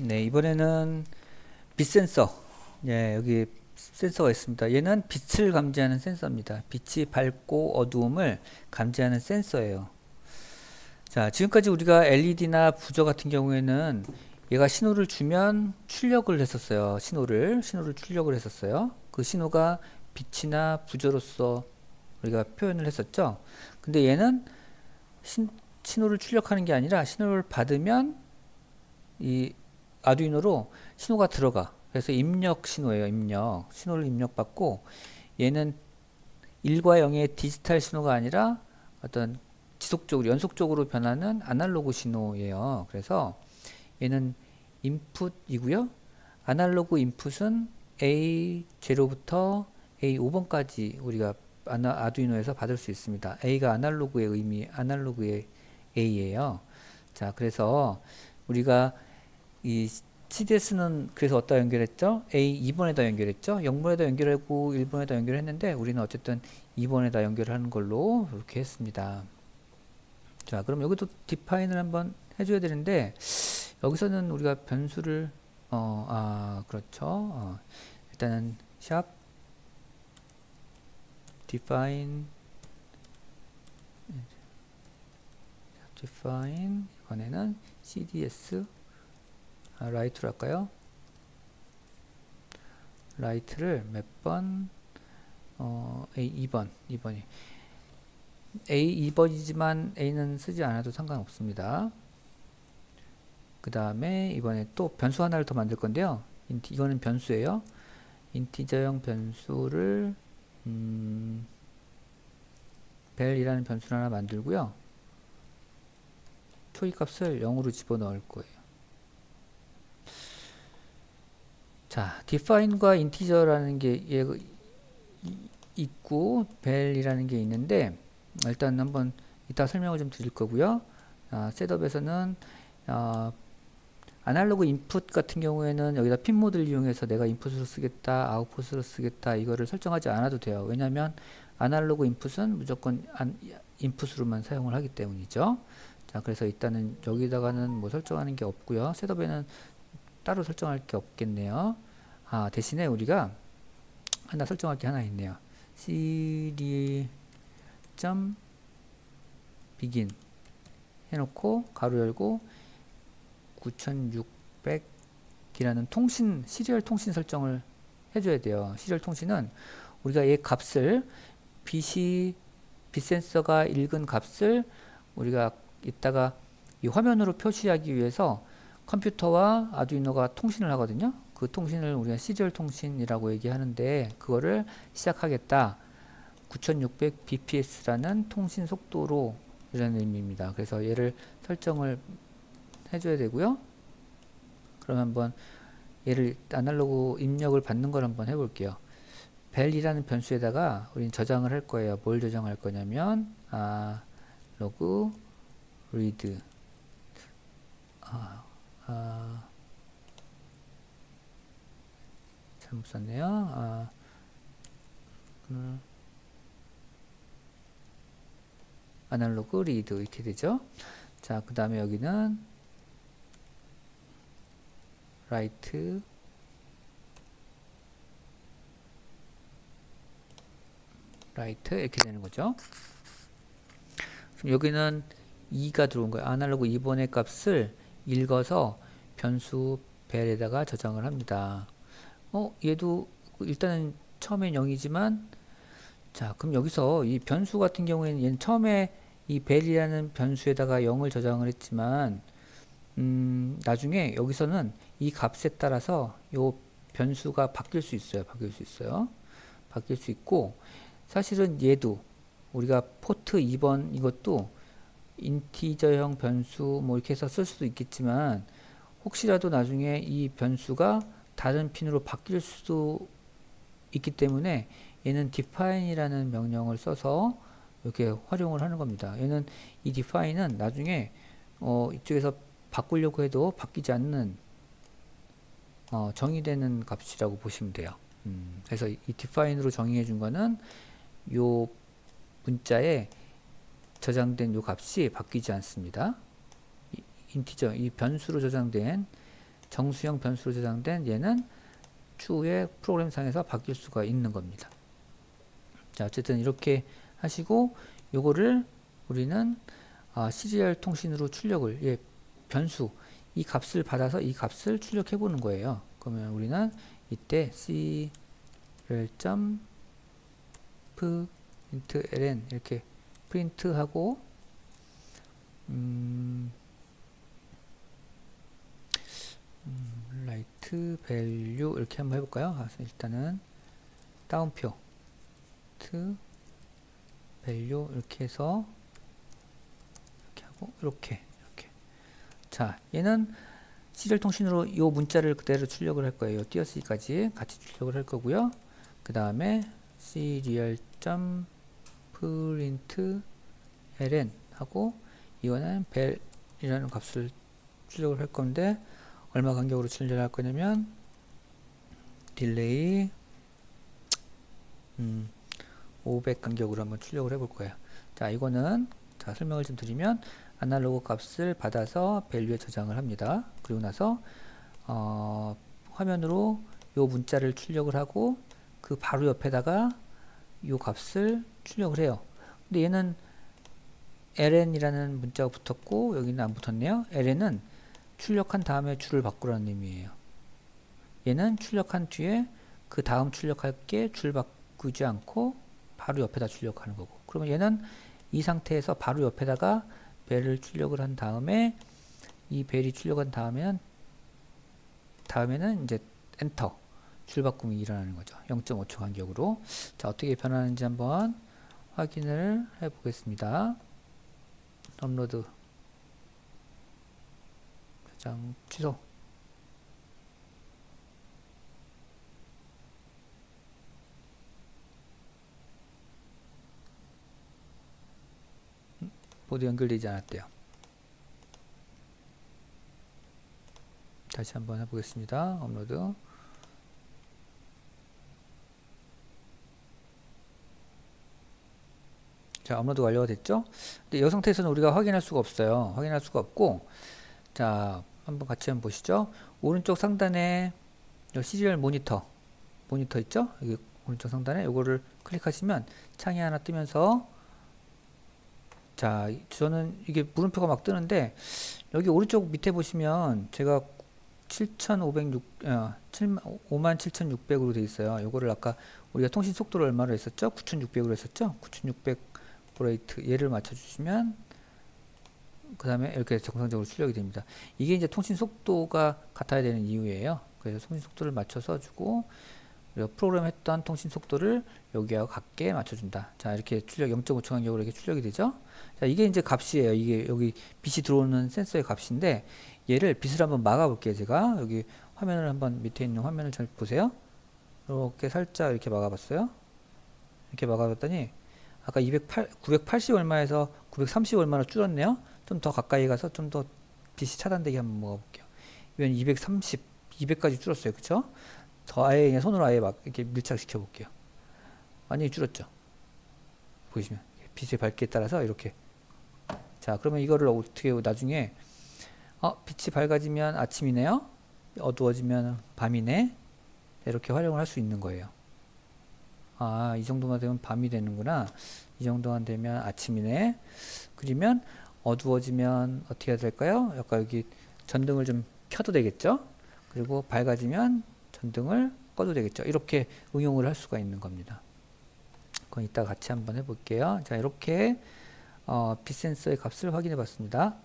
네, 이번에는 빛 센서. 예, 여기 센서가 있습니다. 얘는 빛을 감지하는 센서입니다. 빛이 밝고 어두움을 감지하는 센서예요. 자, 지금까지 우리가 LED나 부저 같은 경우에는 얘가 신호를 주면 출력을 했었어요. 신호를 출력을 했었어요. 그 신호가 빛이나 부저로서 우리가 표현을 했었죠. 근데 얘는 신호를 출력하는 게 아니라 신호를 받으면 이 아두이노로 신호가 들어가. 그래서 입력 신호예요. 신호를 입력받고 얘는 1과 0의 디지털 신호가 아니라 어떤 지속적으로 연속적으로 변하는 아날로그 신호예요. 그래서 얘는 인풋이고요. 아날로그 인풋은 A0부터 A5번까지 우리가 아두이노에서 받을 수 있습니다. A가 아날로그의 A예요. 자, 그래서 우리가 이 CDS는 그래서 어디다 연결했죠? A2번에다 연결했죠? 0번에다 연결하고 1번에다 연결했는데 우리는 어쨌든 2번에다 연결하는 걸로 이렇게 했습니다. 자, 그럼 여기도 디파인을 한번 해줘야 되는데 여기서는 우리가 변수를 그렇죠. 일단은 샵 define 이번에는 CDS 라이트로 할까요? 라이트를 몇 번? A2번이 A2번이지만 A는 쓰지 않아도 상관없습니다. 그 다음에 이번에 또 변수 하나를 더 만들 건데요. 이거는 변수예요. 인티저형 변수를 벨이라는 변수를 하나 만들고요. 초기값을 0으로 집어넣을 거예요. 자, define과 integer라는 게 있고 벨이라는 게 있는데 일단 한번 이따 설명을 좀 드릴 거고요. 셋업에서는 아날로그 인풋 같은 경우에는 여기다 핀 모드를 이용해서 내가 인풋으로 쓰겠다, 아웃풋으로 쓰겠다 이거를 설정하지 않아도 돼요. 왜냐하면 아날로그 인풋은 무조건 인풋으로만 사용을 하기 때문이죠. 자, 그래서 일단은 여기다가는 뭐 설정하는 게 없고요. 셋업에는 따로 설정할 게 없겠네요. 대신에 우리가 하나 설정할 게 하나 있네요. cd.begin 해놓고 가로 열고 9600이라는 시리얼 통신 설정을 해줘야 돼요. 시리얼 통신은 우리가 얘 값을 빛 센서가 읽은 값을 우리가 이따가 이 화면으로 표시하기 위해서 컴퓨터와 아두이노가 통신을 하거든요. 그 통신을 우리가 시리얼 통신이라고 얘기하는데 그거를 시작하겠다. 9600 bps라는 통신 속도로 이라는 의미입니다. 그래서 얘를 설정을 해줘야 되고요. 그럼 한번 얘를 아날로그 입력을 받는 걸 한번 해볼게요. 벨이라는 변수에다가 우리는 저장을 할 거예요. 뭘 저장할 거냐면 로그 리드 잘못 썼네요. 아날로그 리드 이렇게 되죠. 자, 그 다음에 여기는 라이트 이렇게 되는 거죠. 그럼 여기는 2가 들어온 거예요. 아날로그 2번의 값을 읽어서 변수 벨에다가 저장을 합니다. 얘도 일단은 처음엔 0이지만 자, 그럼 여기서 이 변수 같은 경우에는 얘는 처음에 이 벨이라는 변수에다가 0을 저장을 했지만 나중에 여기서는 이 값에 따라서 요 변수가 바뀔 수 있어요. 바뀔 수 있고 사실은 얘도 우리가 포트 2번 이것도 인티저형 변수 뭐 이렇게 해서 쓸 수도 있겠지만 혹시라도 나중에 이 변수가 다른 핀으로 바뀔 수도 있기 때문에 얘는 define이라는 명령을 써서 이렇게 활용을 하는 겁니다. 얘는 이 define은 나중에 이쪽에서 바꾸려고 해도 바뀌지 않는 정의되는 값이라고 보시면 돼요. 그래서 이 define으로 정의해 준 거는 요 문자에 저장된 요 값이 바뀌지 않습니다. 인티저 이 변수로 저장된 정수형 변수로 저장된 얘는 추후에 프로그램상에서 바뀔 수가 있는 겁니다. 자, 어쨌든 이렇게 하시고 요거를 우리는 시리얼 통신으로 출력을 변수 이 값을 받아서 이 값을 출력해 보는 거예요. 그러면 우리는 이때 serial.print ln 이렇게 프린트하고 write value 이렇게 한번 해볼까요? 일단은 다운표 to value 이렇게 해서 이렇게 하고 이렇게 자, 얘는 시리얼 통신으로 이 문자를 그대로 출력을 할 거예요. 띄어쓰기까지 같이 출력을 할 거고요. 그 다음에 serial.print ln 하고 이거는 bel이라는 값을 출력을 할 건데 얼마 간격으로 출력할 거냐면 딜레이 500 간격으로 한번 출력을 해볼 거예요. 자, 이거는 자 설명을 좀 드리면 아날로그 값을 받아서 밸류에 저장을 합니다. 그리고 나서 화면으로 요 문자를 출력을 하고 그 바로 옆에다가 요 값을 출력을 해요. 근데 얘는 ln이라는 문자가 붙었고 여기는 안 붙었네요. ln은 출력한 다음에 줄을 바꾸라는 의미예요. 얘는 출력한 뒤에 그 다음 출력할 게 줄 바꾸지 않고 바로 옆에다 출력하는 거고. 그러면 얘는 이 상태에서 바로 옆에다가 벨을 출력을 한 다음에 이 벨이 출력한 다음에는 이제 엔터 줄 바꿈이 일어나는 거죠. 0.5초 간격으로. 자, 어떻게 변하는지 한번 확인을 해 보겠습니다. 업로드 저장 취소. 모두 연결되지 않았대요. 다시 한번 해보겠습니다. 업로드. 자, 업로드 완료가 됐죠? 근데 이 상태에서는 우리가 확인할 수가 없어요. 확인할 수가 없고, 자, 한번 같이 한번 보시죠. 오른쪽 상단에 시리얼 모니터 있죠? 여기 오른쪽 상단에 이거를 클릭하시면 창이 하나 뜨면서 자, 저는 이게 물음표가 막 뜨는데 여기 오른쪽 밑에 보시면 제가 57,600으로 되어 있어요. 요거를 아까 우리가 통신 속도를 얼마로 했었죠? 9,600으로 했었죠? 9,600 브레이트 얘를 맞춰 주시면 그 다음에 이렇게 정상적으로 출력이 됩니다. 이게 이제 통신 속도가 같아야 되는 이유예요. 그래서 통신 속도를 맞춰서 주고 프로그램 했던 통신 속도를 여기하고 같게 맞춰준다. 자, 이렇게 출력 0.5초 간격으로 이렇게 출력이 되죠. 자, 이게 이제 값이에요. 이게 여기 빛이 들어오는 센서의 값인데 얘를 빛을 한번 막아 볼게요. 제가 여기 화면을 한번 밑에 있는 화면을 잘 보세요. 이렇게 살짝 이렇게 막아 봤어요. 이렇게 막아 봤더니 아까 980 얼마에서 930 얼마로 줄었네요. 좀 더 가까이 가서 좀 더 빛이 차단되게 한번 먹어 볼게요. 이건 230, 200까지 줄었어요. 그쵸? 더 아예 그냥 손으로 아예 막 이렇게 밀착시켜 볼게요. 완전히 줄었죠. 보이시면 빛의 밝기에 따라서 이렇게. 자, 그러면 이거를 어떻게 나중에 빛이 밝아지면 아침이네요. 어두워지면 밤이네. 이렇게 활용을 할 수 있는 거예요. 아, 이 정도만 되면 밤이 되는구나. 이 정도만 되면 아침이네. 그러면 어두워지면 어떻게 해야 될까요? 약간 여기 전등을 좀 켜도 되겠죠? 그리고 밝아지면 전등을 꺼도 되겠죠. 이렇게 응용을 할 수가 있는 겁니다. 그건 이따 같이 한번 해볼게요. 자, 이렇게 빛 센서의 값을 확인해 봤습니다.